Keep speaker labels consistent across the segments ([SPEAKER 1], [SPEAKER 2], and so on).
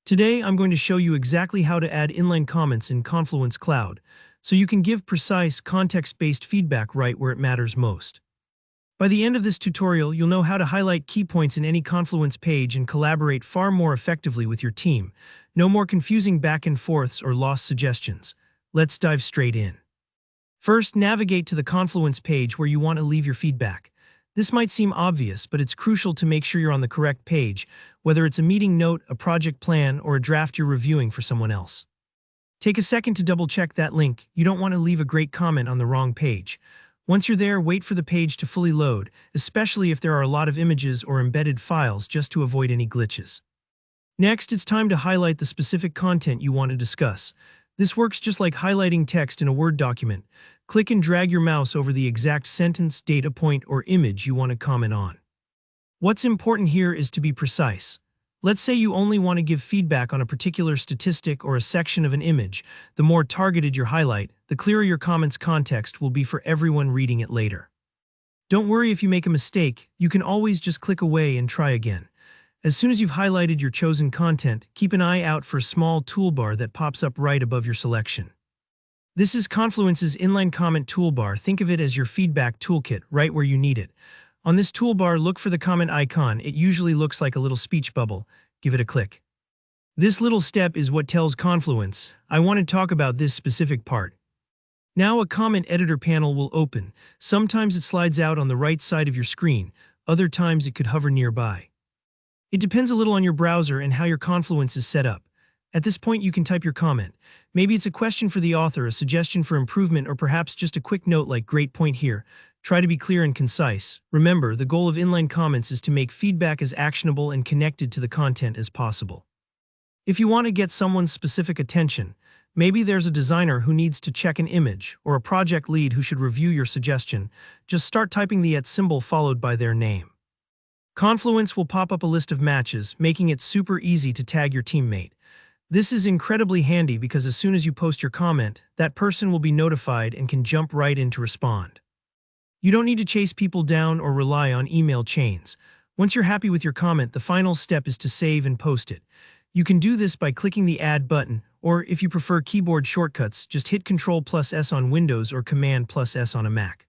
[SPEAKER 1] Today, I'm going to show you exactly how to add inline comments in Confluence Cloud, so you can give precise, context-based feedback right where it matters most. By the end of this tutorial, you'll know how to highlight key points in any Confluence page and collaborate far more effectively with your team. No more confusing back and forths or lost suggestions. Let's dive straight in. First, navigate to the Confluence page where you want to leave your feedback. This might seem obvious, but it's crucial to make sure you're on the correct page, whether it's a meeting note, a project plan, or a draft you're reviewing for someone else. Take a second to double-check that link. You don't want to leave a great comment on the wrong page. Once you're there, wait for the page to fully load, especially if there are a lot of images or embedded files, just to avoid any glitches. Next, it's time to highlight the specific content you want to discuss. This works just like highlighting text in a Word document. Click and drag your mouse over the exact sentence, data point, or image you want to comment on. What's important here is to be precise. Let's say you only want to give feedback on a particular statistic or a section of an image. The more targeted your highlight, the clearer your comment's context will be for everyone reading it later. Don't worry if you make a mistake, you can always just click away and try again. As soon as you've highlighted your chosen content, keep an eye out for a small toolbar that pops up right above your selection. This is Confluence's inline comment toolbar. Think of it as your feedback toolkit, right where you need it. On this toolbar, look for the comment icon. It usually looks like a little speech bubble. Give it a click. This little step is what tells Confluence, I want to talk about this specific part. Now a comment editor panel will open. Sometimes it slides out on the right side of your screen. Other times it could hover nearby. It depends a little on your browser and how your Confluence is set up. At this point, you can type your comment. Maybe it's a question for the author, a suggestion for improvement, or perhaps just a quick note like "Great point here." Try to be clear and concise. Remember, the goal of inline comments is to make feedback as actionable and connected to the content as possible. If you want to get someone's specific attention, maybe there's a designer who needs to check an image, or a project lead who should review your suggestion, just start typing the @ symbol followed by their name. Confluence will pop up a list of matches, making it super easy to tag your teammate. This is incredibly handy because as soon as you post your comment, that person will be notified and can jump right in to respond. You don't need to chase people down or rely on email chains. Once you're happy with your comment, the final step is to save and post it. You can do this by clicking the Add button, or if you prefer keyboard shortcuts, just hit Ctrl+S on Windows or Command+S on a Mac.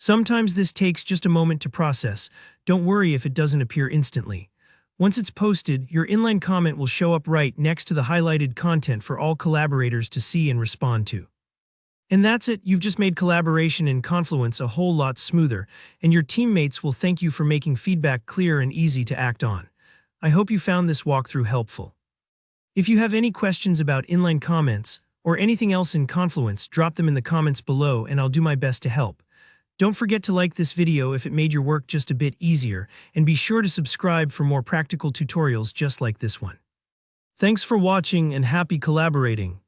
[SPEAKER 1] Sometimes this takes just a moment to process. Don't worry if it doesn't appear instantly. Once it's posted, your inline comment will show up right next to the highlighted content for all collaborators to see and respond to. And that's it, you've just made collaboration in Confluence a whole lot smoother, and your teammates will thank you for making feedback clear and easy to act on. I hope you found this walkthrough helpful. If you have any questions about inline comments or anything else in Confluence, drop them in the comments below and I'll do my best to help. Don't forget to like this video if it made your work just a bit easier, and be sure to subscribe for more practical tutorials just like this one. Thanks for watching and happy collaborating.